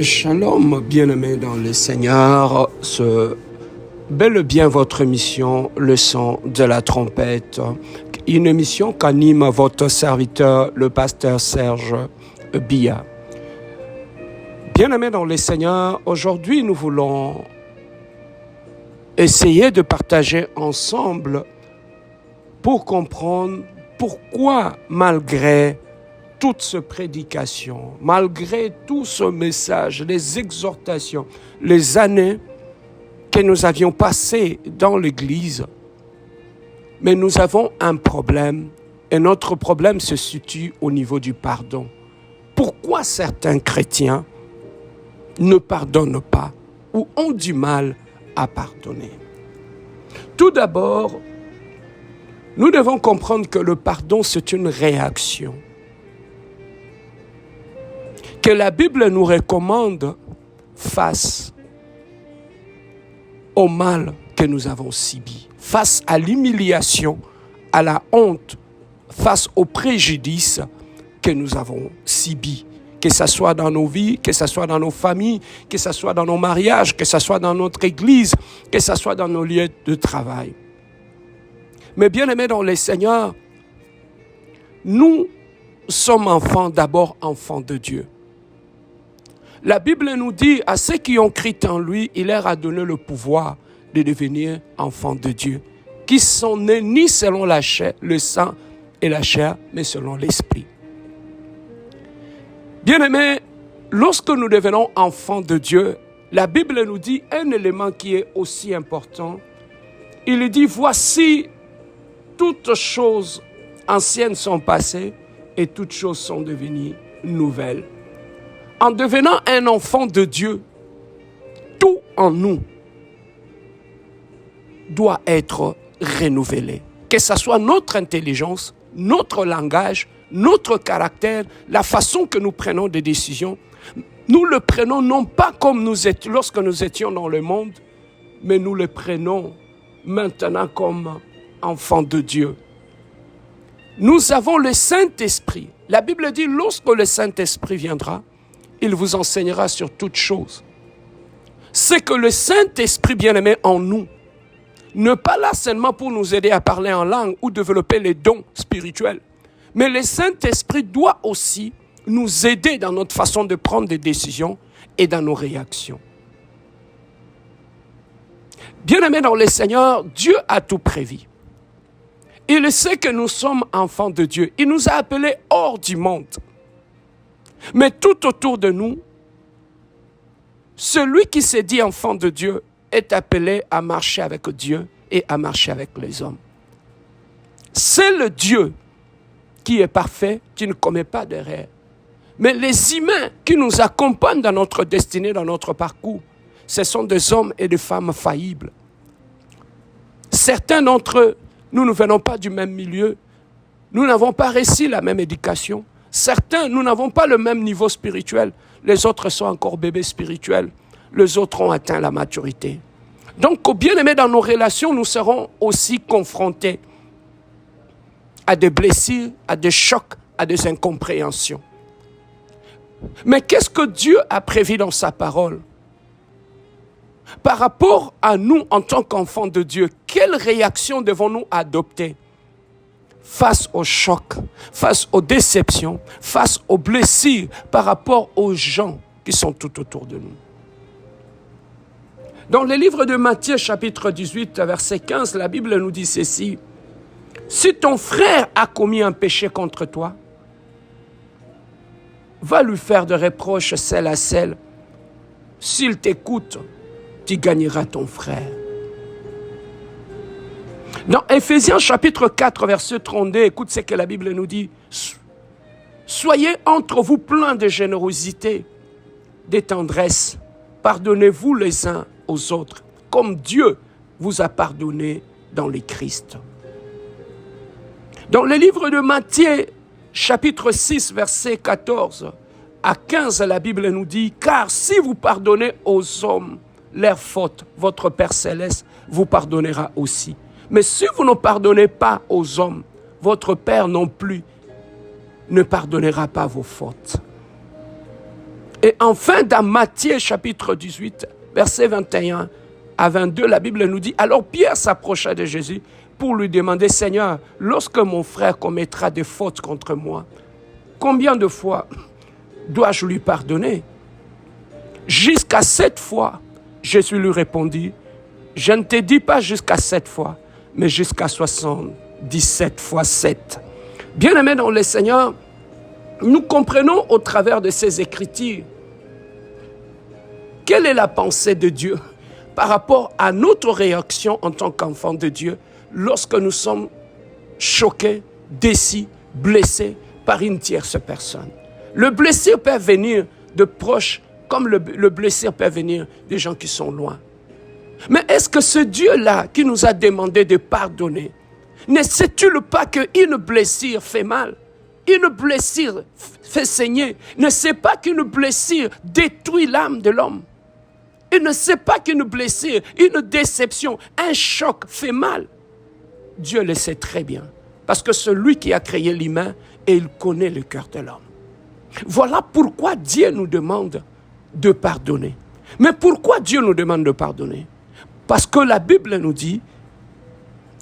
Shalom, bien-aimés dans le Seigneur, c'est bel et bien votre émission, le son de la trompette, une émission qu'anime votre serviteur, le pasteur Serge Bia. Bien-aimés dans le Seigneur, aujourd'hui nous voulons essayer de partager ensemble pour comprendre pourquoi malgré toute cette prédication, malgré tout ce message, les exhortations, les années que nous avions passées dans l'Église, mais nous avons un problème, et notre problème se situe au niveau du pardon. Pourquoi certains chrétiens ne pardonnent pas ou ont du mal à pardonner? Tout d'abord, nous devons comprendre que le pardon, c'est une réaction que la Bible nous recommande face au mal que nous avons subi, face à l'humiliation, à la honte, face au préjudice que nous avons subi, que ce soit dans nos vies, que ce soit dans nos familles, que ce soit dans nos mariages, que ce soit dans notre église, que ce soit dans nos lieux de travail. Mais bien aimés dans le Seigneur, nous sommes d'abord enfants de Dieu. La Bible nous dit, à ceux qui ont cru en lui, il leur a donné le pouvoir de devenir enfants de Dieu, qui sont nés ni selon la chair, le sang et la chair, mais selon l'esprit. Bien-aimés, lorsque nous devenons enfants de Dieu, la Bible nous dit un élément qui est aussi important. Il dit, voici, toutes choses anciennes sont passées et toutes choses sont devenues nouvelles. En devenant un enfant de Dieu, tout en nous doit être renouvelé. Que ce soit notre intelligence, notre langage, notre caractère, la façon que nous prenons des décisions. Nous le prenons non pas comme lorsque nous étions dans le monde, mais nous le prenons maintenant comme enfants de Dieu. Nous avons le Saint-Esprit. La Bible dit, lorsque le Saint-Esprit viendra, il vous enseignera sur toutes choses. C'est que le Saint-Esprit bien-aimé en nous, n'est pas là seulement pour nous aider à parler en langue ou développer les dons spirituels, mais le Saint-Esprit doit aussi nous aider dans notre façon de prendre des décisions et dans nos réactions. Bien-aimé dans le Seigneur, Dieu a tout prévu. Il sait que nous sommes enfants de Dieu. Il nous a appelés hors du monde. Mais tout autour de nous, celui qui s'est dit enfant de Dieu est appelé à marcher avec Dieu et à marcher avec les hommes. C'est le Dieu qui est parfait, qui ne commet pas d'erreur. Mais les humains qui nous accompagnent dans notre destinée, dans notre parcours, ce sont des hommes et des femmes faillibles. Certains d'entre eux, nous ne venons pas du même milieu, nous n'avons pas reçu la même éducation. Certains, nous n'avons pas le même niveau spirituel. Les autres sont encore bébés spirituels. Les autres ont atteint la maturité. Donc, bien aimé, dans nos relations, nous serons aussi confrontés à des blessures, à des chocs, à des incompréhensions. Mais qu'est-ce que Dieu a prévu dans sa parole? Par rapport à nous en tant qu'enfants de Dieu, quelle réaction devons-nous adopter face aux chocs, face aux déceptions, face aux blessures par rapport aux gens qui sont tout autour de nous? Dans le livre de Matthieu, chapitre 18, verset 15, la Bible nous dit ceci. Si ton frère a commis un péché contre toi, va lui faire de reproches celle à celle. S'il t'écoute, tu gagneras ton frère. Dans Éphésiens chapitre 4, verset 32, écoute ce que la Bible nous dit. Soyez entre vous pleins de générosité, de tendresse. Pardonnez-vous les uns aux autres, comme Dieu vous a pardonné dans le Christ. Dans le livre de Matthieu, chapitre 6, verset 14 à 15, la Bible nous dit, car si vous pardonnez aux hommes leurs fautes, votre Père Céleste vous pardonnera aussi. Mais si vous ne pardonnez pas aux hommes, votre Père non plus ne pardonnera pas vos fautes. Et enfin, dans Matthieu chapitre 18, versets 21 à 22, la Bible nous dit, alors Pierre s'approcha de Jésus pour lui demander, Seigneur, lorsque mon frère commettra des fautes contre moi, combien de fois dois-je lui pardonner? Jusqu'à 7 fois. Jésus lui répondit, je ne te dis pas jusqu'à 7 fois, mais jusqu'à 77 fois 7. Bien-aimés dans le Seigneur, nous comprenons au travers de ces Écritures quelle est la pensée de Dieu par rapport à notre réaction en tant qu'enfant de Dieu lorsque nous sommes choqués, déçus, blessés par une tierce personne. Le blessé peut venir de proches comme le blessé peut venir des gens qui sont loin. Mais est-ce que ce Dieu-là qui nous a demandé de pardonner, ne sait-il pas qu'une blessure fait mal? Une blessure fait saigner. Ne sait pas qu'une blessure détruit l'âme de l'homme. Il ne sait pas qu'une blessure, une déception, un choc fait mal. Dieu le sait très bien. Parce que c'est lui qui a créé l'humain et il connaît le cœur de l'homme. Voilà pourquoi Dieu nous demande de pardonner. Mais pourquoi Dieu nous demande de pardonner? Parce que la Bible nous dit,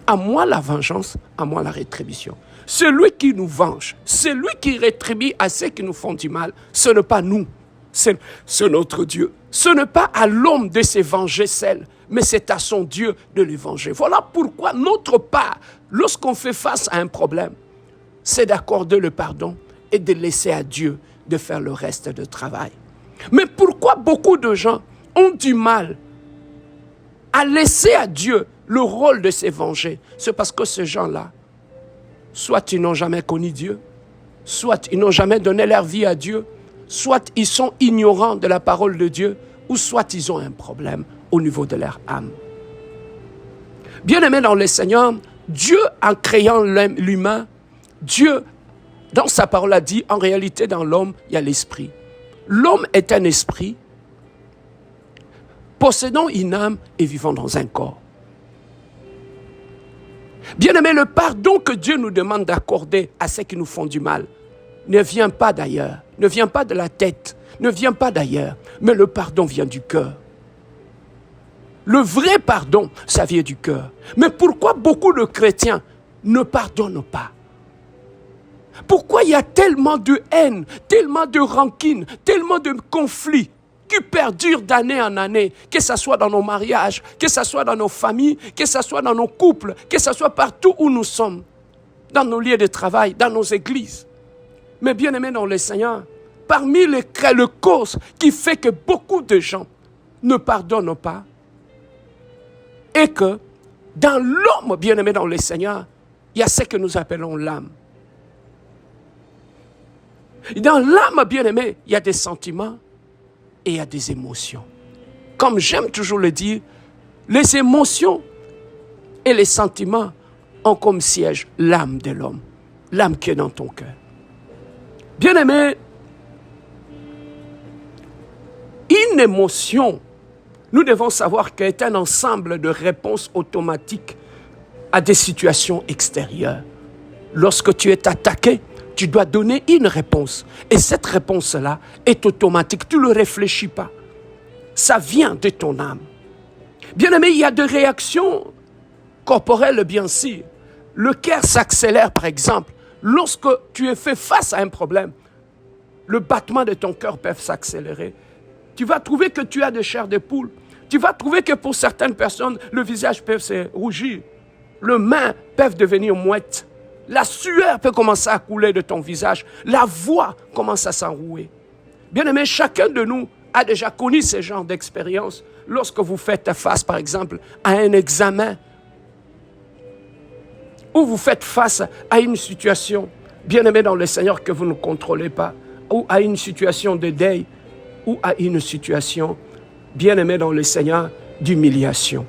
à moi la vengeance, à moi la rétribution. Celui qui nous venge, celui qui rétribue à ceux qui nous font du mal, ce n'est pas nous, c'est notre Dieu. Ce n'est pas à l'homme de se venger seul, mais c'est à son Dieu de le venger. Voilà pourquoi notre part, lorsqu'on fait face à un problème, c'est d'accorder le pardon et de laisser à Dieu de faire le reste du travail. Mais pourquoi beaucoup de gens ont du mal à laisser à Dieu le rôle de se venger? C'est parce que ces gens-là, soit ils n'ont jamais connu Dieu, soit ils n'ont jamais donné leur vie à Dieu, soit ils sont ignorants de la parole de Dieu, ou soit ils ont un problème au niveau de leur âme. Bien-aimés dans le Seigneur, Dieu, en créant l'humain, Dieu, dans sa parole, a dit, en réalité, dans l'homme, il y a l'esprit. L'homme est un esprit, possédant une âme et vivant dans un corps. Bien-aimé, le pardon que Dieu nous demande d'accorder à ceux qui nous font du mal ne vient pas d'ailleurs, ne vient pas de la tête, ne vient pas d'ailleurs, mais le pardon vient du cœur. Le vrai pardon, ça vient du cœur. Mais pourquoi beaucoup de chrétiens ne pardonnent pas? Pourquoi il y a tellement de haine, tellement de rancune, tellement de conflits qui perdurent d'année en année, que ce soit dans nos mariages, que ce soit dans nos familles, que ce soit dans nos couples, que ce soit partout où nous sommes, dans nos lieux de travail, dans nos églises. Mais bien aimés dans le Seigneur, parmi les causes qui fait que beaucoup de gens ne pardonnent pas, et que dans l'homme bien aimé dans le Seigneur, il y a ce que nous appelons l'âme. Dans l'âme bien aimé, il y a des sentiments et il y a des émotions. Comme j'aime toujours le dire, les émotions et les sentiments ont comme siège l'âme de l'homme, l'âme qui est dans ton cœur. Bien aimé, une émotion, nous devons savoir qu'elle est un ensemble de réponses automatiques à des situations extérieures. Lorsque tu es attaqué, tu dois donner une réponse. Et cette réponse-là est automatique. Tu ne le réfléchis pas. Ça vient de ton âme. Bien aimé, il y a des réactions corporelles, bien sûr. Le cœur s'accélère, par exemple. Lorsque tu es fait face à un problème, le battement de ton cœur peut s'accélérer. Tu vas trouver que tu as de chair de poule. Tu vas trouver que pour certaines personnes, le visage peut se rougir. Les mains peuvent devenir mouettes. La sueur peut commencer à couler de ton visage. La voix commence à s'enrouer. Bien aimé, chacun de nous a déjà connu ce genre d'expérience lorsque vous faites face, par exemple, à un examen ou vous faites face à une situation, bien aimé dans le Seigneur, que vous ne contrôlez pas, ou à une situation de deuil, ou à une situation, bien aimé dans le Seigneur, d'humiliation.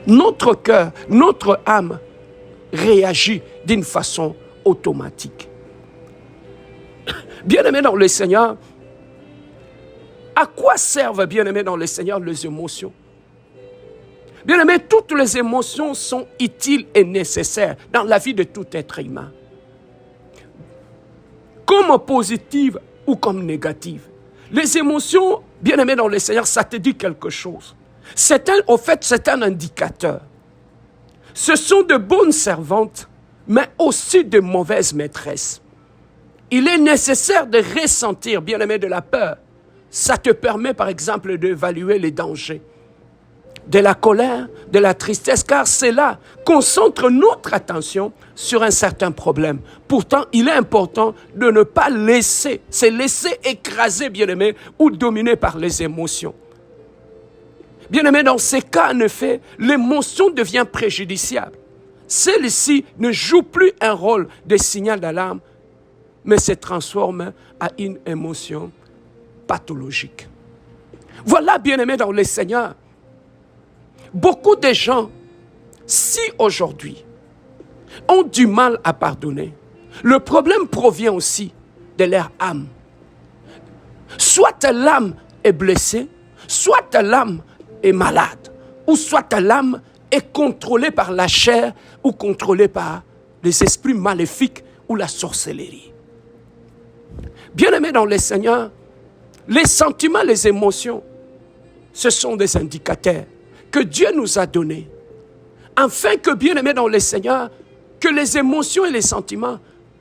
Notre cœur, notre âme réagit d'une façon automatique. Bien-aimés dans le Seigneur, à quoi servent, bien-aimés dans le Seigneur, les émotions? Bien-aimés, toutes les émotions sont utiles et nécessaires dans la vie de tout être humain. Comme positives ou comme négatives. Les émotions, bien-aimés dans le Seigneur, ça te dit quelque chose. C'est un indicateur. Ce sont de bonnes servantes, mais aussi de mauvaises maîtresses. Il est nécessaire de ressentir, bien-aimé, de la peur. Ça te permet, par exemple, d'évaluer les dangers. De la colère, de la tristesse, car cela concentre notre attention sur un certain problème. Pourtant, il est important de ne pas se laisser écraser, bien-aimé, ou dominer par les émotions. Bien-aimé, dans ces cas, en effet, l'émotion devient préjudiciable. Celle-ci ne joue plus un rôle de signal d'alarme, mais se transforme en une émotion pathologique. Voilà, bien-aimé dans le Seigneur, beaucoup de gens, si aujourd'hui, ont du mal à pardonner, le problème provient aussi de leur âme. Soit l'âme est blessée, soit l'âme est malade, ou soit l'âme est contrôlée par la chair ou contrôlée par les esprits maléfiques ou la sorcellerie. Bien-aimés dans le Seigneur, les sentiments, les émotions, ce sont des indicateurs que Dieu nous a donnés, afin que, bien-aimés dans le Seigneur, que les émotions et les sentiments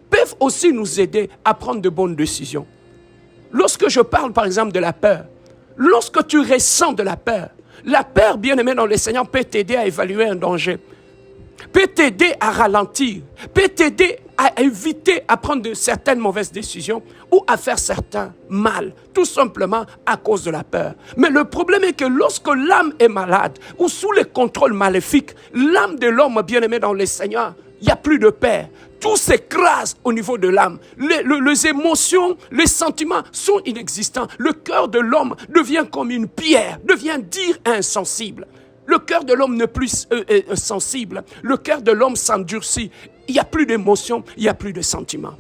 peuvent aussi nous aider à prendre de bonnes décisions. Lorsque je parle, par exemple, de la peur, lorsque tu ressens de la peur, bien-aimé dans le Seigneur, peut t'aider à évaluer un danger, peut t'aider à ralentir, peut t'aider à éviter à prendre de certaines mauvaises décisions ou à faire certains mal, tout simplement à cause de la peur. Mais le problème est que lorsque l'âme est malade ou sous le contrôle maléfique, l'âme de l'homme bien-aimé dans le Seigneur, il n'y a plus de paix. Tout s'écrase au niveau de l'âme. Les émotions, les sentiments sont inexistants. Le cœur de l'homme devient comme une pierre, devient dire insensible. Le cœur de l'homme n'est plus sensible. Le cœur de l'homme s'endurcit. Il n'y a plus d'émotions, il n'y a plus de sentiments.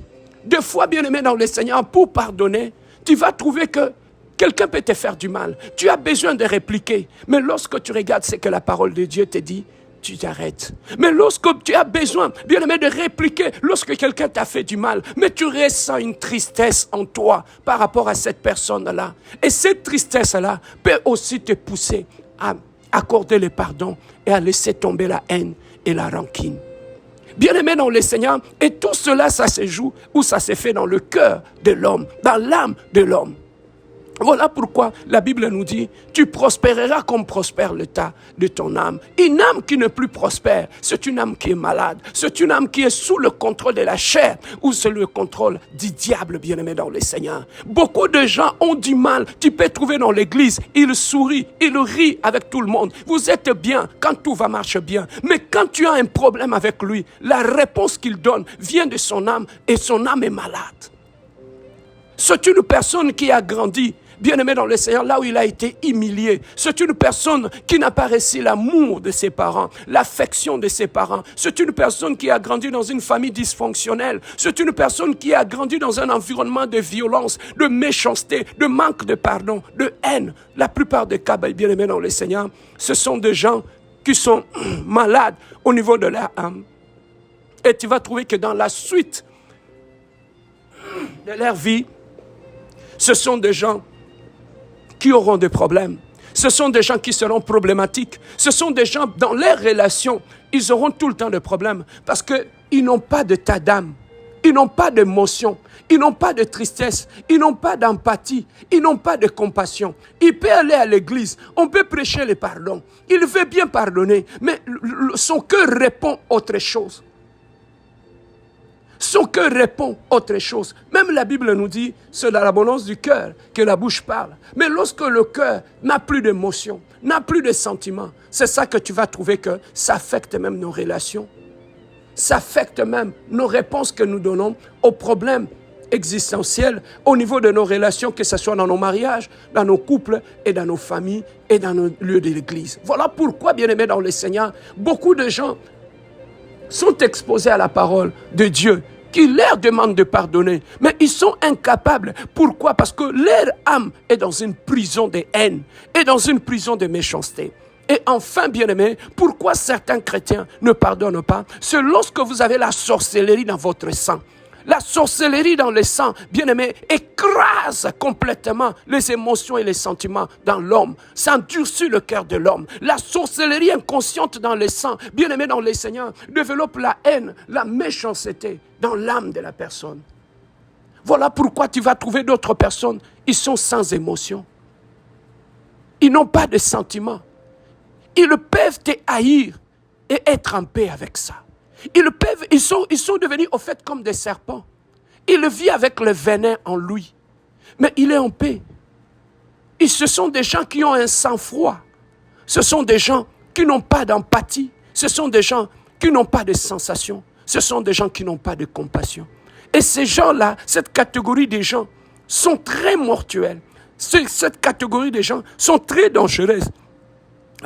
Des fois, bien-aimé dans le Seigneur, pour pardonner, tu vas trouver que quelqu'un peut te faire du mal. Tu as besoin de répliquer. Mais lorsque tu regardes ce que la parole de Dieu te dit, tu t'arrêtes. Mais lorsque tu as besoin, bien-aimé, de répliquer, lorsque quelqu'un t'a fait du mal, mais tu ressens une tristesse en toi par rapport à cette personne-là. Et cette tristesse-là peut aussi te pousser à accorder le pardon et à laisser tomber la haine et la rancune. Bien-aimé dans le Seigneur, et tout cela, ça se joue ou ça se fait dans le cœur de l'homme, dans l'âme de l'homme. Voilà pourquoi la Bible nous dit, tu prospéreras comme prospère l'état de ton âme. Une âme qui n'est plus prospère, c'est une âme qui est malade, c'est une âme qui est sous le contrôle de la chair ou sous le contrôle du diable, bien-aimé dans le Seigneur. Beaucoup de gens ont du mal, tu peux trouver dans l'église, ils sourient, ils rient avec tout le monde. Vous êtes bien quand tout va marcher bien, mais quand tu as un problème avec lui, la réponse qu'il donne vient de son âme et son âme est malade. C'est une personne qui a grandi, bien-aimé dans le Seigneur, là où il a été humilié. C'est une personne qui n'a pas reçu l'amour de ses parents, l'affection de ses parents. C'est une personne qui a grandi dans une famille dysfonctionnelle. C'est une personne qui a grandi dans un environnement de violence, de méchanceté, de manque de pardon, de haine. La plupart des cas, bien-aimés dans le Seigneur, ce sont des gens qui sont malades au niveau de leur âme. Et tu vas trouver que dans la suite de leur vie, ce sont des gens qui auront des problèmes. Ce sont des gens qui seront problématiques. Ce sont des gens, dans leurs relations, ils auront tout le temps des problèmes parce qu'ils n'ont pas d'état d'âme. Ils n'ont pas d'émotion. Ils n'ont pas de tristesse. Ils n'ont pas d'empathie. Ils n'ont pas de compassion. Il peut aller à l'église. On peut prêcher le pardon. Il veut bien pardonner, mais son cœur répond autre chose. Son cœur répond autre chose. Même la Bible nous dit, c'est dans l'abondance du cœur que la bouche parle. Mais lorsque le cœur n'a plus d'émotion, n'a plus de sentiments, c'est ça que tu vas trouver que ça affecte même nos relations. Ça affecte même nos réponses que nous donnons aux problèmes existentiels au niveau de nos relations, que ce soit dans nos mariages, dans nos couples et dans nos familles et dans nos lieux de l'église. Voilà pourquoi, bien-aimés dans le Seigneur, beaucoup de gens sont exposés à la parole de Dieu qui leur demande de pardonner, mais ils sont incapables. Pourquoi? Parce que leur âme est dans une prison de haine et dans une prison de méchanceté. Et enfin, bien-aimés, pourquoi certains chrétiens ne pardonnent pas? C'est lorsque vous avez la sorcellerie dans votre sang. La sorcellerie dans le sang, bien-aimé, écrase complètement les émotions et les sentiments dans l'homme. Ça endurcit le cœur de l'homme. La sorcellerie inconsciente dans le sang, bien-aimé dans le Seigneur, développe la haine, la méchanceté dans l'âme de la personne. Voilà pourquoi tu vas trouver d'autres personnes, ils sont sans émotion. Ils n'ont pas de sentiments. Ils peuvent te haïr et être en paix avec ça. Ils sont devenus au fait comme des serpents. Il vit avec le venin en lui. Mais il est en paix. Ce sont des gens qui ont un sang-froid. Ce sont des gens qui n'ont pas d'empathie. Ce sont des gens qui n'ont pas de sensation. Ce sont des gens qui n'ont pas de compassion. Et ces gens-là, cette catégorie des gens, sont très mortuels. Cette catégorie des gens sont très dangereuses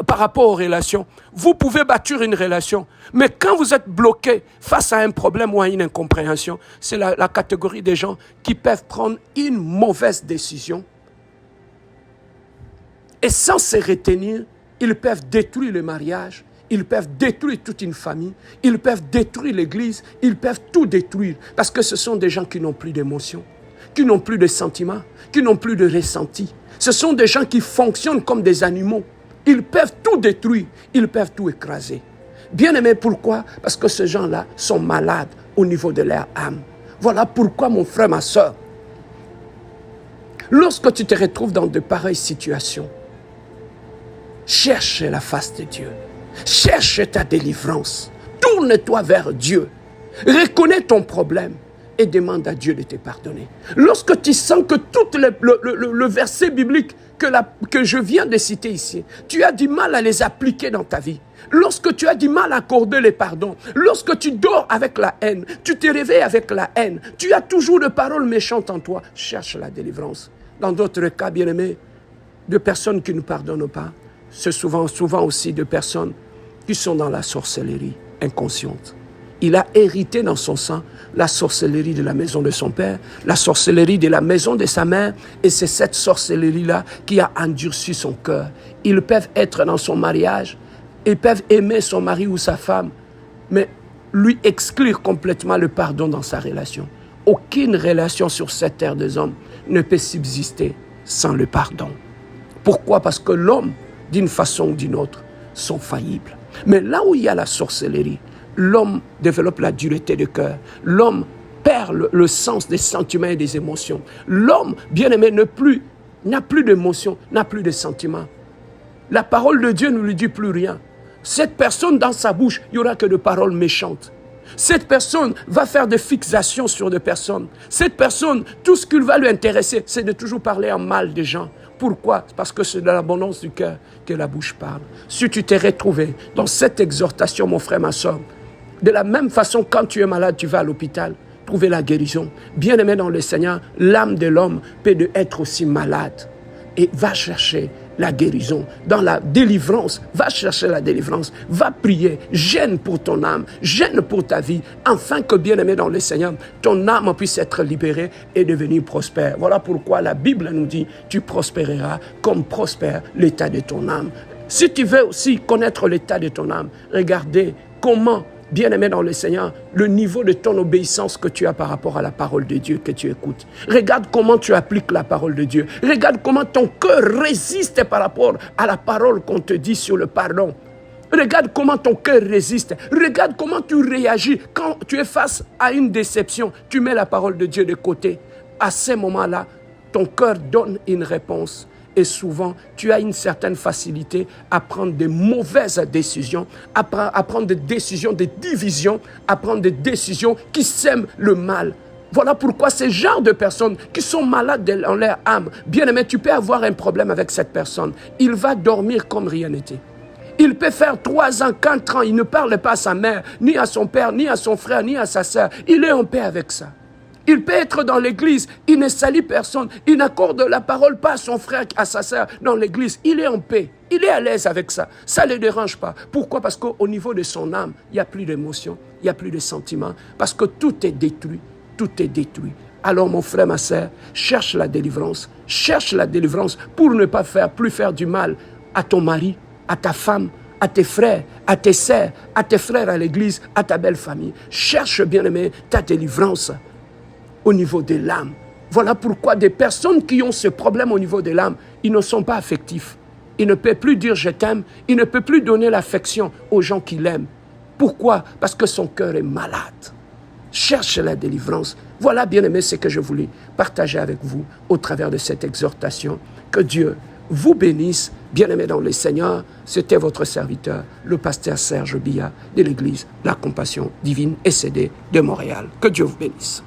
par rapport aux relations. Vous pouvez bâtir une relation, mais quand vous êtes bloqué face à un problème ou à une incompréhension, c'est la catégorie des gens qui peuvent prendre une mauvaise décision. Et sans se retenir, ils peuvent détruire le mariage, ils peuvent détruire toute une famille, ils peuvent détruire l'église, ils peuvent tout détruire. Parce que ce sont des gens qui n'ont plus d'émotions, qui n'ont plus de sentiments, qui n'ont plus de ressenti. Ce sont des gens qui fonctionnent comme des animaux. Ils peuvent tout détruire, ils peuvent tout écraser. Bien aimé, pourquoi? Parce que ces gens-là sont malades au niveau de leur âme. Voilà pourquoi, mon frère, ma soeur, lorsque tu te retrouves dans de pareilles situations, cherche la face de Dieu. Cherche ta délivrance. Tourne-toi vers Dieu. Reconnais ton problème et demande à Dieu de te pardonner. Lorsque tu sens que tout le verset biblique que je viens de citer ici, tu as du mal à les appliquer dans ta vie. Lorsque tu as du mal à accorder les pardons, lorsque tu dors avec la haine, tu te réveilles avec la haine, tu as toujours de paroles méchantes en toi, cherche la délivrance. Dans d'autres cas, bien-aimés, de personnes qui ne pardonnent pas, c'est souvent aussi de personnes qui sont dans la sorcellerie inconsciente. Il a hérité dans son sang la sorcellerie de la maison de son père, la sorcellerie de la maison de sa mère, et c'est cette sorcellerie-là qui a endurci son cœur. Ils peuvent être dans son mariage, ils peuvent aimer son mari ou sa femme, mais lui exclure complètement le pardon dans sa relation. Aucune relation sur cette terre des hommes ne peut subsister sans le pardon. Pourquoi? Parce que l'homme, d'une façon ou d'une autre, sont faillibles. Mais là où il y a la sorcellerie, l'homme développe la dureté de cœur. L'homme perd le sens des sentiments et des émotions. L'homme, bien-aimé, n'a plus d'émotions, n'a plus de sentiments. La parole de Dieu ne lui dit plus rien. Cette personne, dans sa bouche, il n'y aura que de paroles méchantes. Cette personne va faire des fixations sur des personnes. Cette personne, tout ce qui va lui intéresser, c'est de toujours parler en mal des gens. Pourquoi? Parce que c'est de l'abondance du cœur que la bouche parle. Si tu t'es retrouvé dans cette exhortation, mon frère, ma soeur, de la même façon, quand tu es malade, tu vas à l'hôpital, trouver la guérison. Bien-aimé dans le Seigneur, l'âme de l'homme peut être aussi malade. Et va chercher la guérison. Dans la délivrance, va chercher la délivrance. Va prier, gêne pour ton âme, gêne pour ta vie, afin que, bien-aimé dans le Seigneur, ton âme puisse être libérée et devenir prospère. Voilà pourquoi la Bible nous dit, tu prospéreras comme prospère l'état de ton âme. Si tu veux aussi connaître l'état de ton âme, regardez comment, bien-aimé dans le Seigneur, le niveau de ton obéissance que tu as par rapport à la parole de Dieu que tu écoutes. Regarde comment tu appliques la parole de Dieu. Regarde comment ton cœur résiste par rapport à la parole qu'on te dit sur le pardon. Regarde comment ton cœur résiste. Regarde comment tu réagis quand tu es face à une déception. Tu mets la parole de Dieu de côté. À ce moment-là, ton cœur donne une réponse. Et souvent, tu as une certaine facilité à prendre de mauvaises décisions, à prendre des décisions de division, à prendre des décisions qui sèment le mal. Voilà pourquoi ces genres de personnes qui sont malades dans leur âme, bien aimé, tu peux avoir un problème avec cette personne. Il va dormir comme rien n'était. Il peut faire 3 ans, 4 ans, il ne parle pas à sa mère, ni à son père, ni à son frère, ni à sa sœur. Il est en paix avec ça. Il peut être dans l'église, il ne salue personne, il n'accorde la parole pas à son frère, à sa sœur dans l'église. Il est en paix, il est à l'aise avec ça, ça ne le dérange pas. Pourquoi? Parce qu'au niveau de son âme, il n'y a plus d'émotion, il n'y a plus de sentiments, parce que tout est détruit, tout est détruit. Alors mon frère, ma sœur, cherche la délivrance pour ne pas plus faire du mal à ton mari, à ta femme, à tes frères, à tes sœurs, à tes frères à l'église, à ta belle famille. Cherche, bien-aimé, ta délivrance. au niveau de l'âme. Voilà pourquoi des personnes qui ont ce problème au niveau de l'âme, ils ne sont pas affectifs. Ils ne peuvent plus dire je t'aime, ils ne peuvent plus donner l'affection aux gens qui l'aiment. Pourquoi? Parce que son cœur est malade. Cherche la délivrance. Voilà, bien-aimés, ce que je voulais partager avec vous au travers de cette exhortation. Que Dieu vous bénisse, bien-aimés dans le Seigneur. C'était votre serviteur, le pasteur Serge Biya de l'Église La Compassion Divine SCD de Montréal. Que Dieu vous bénisse.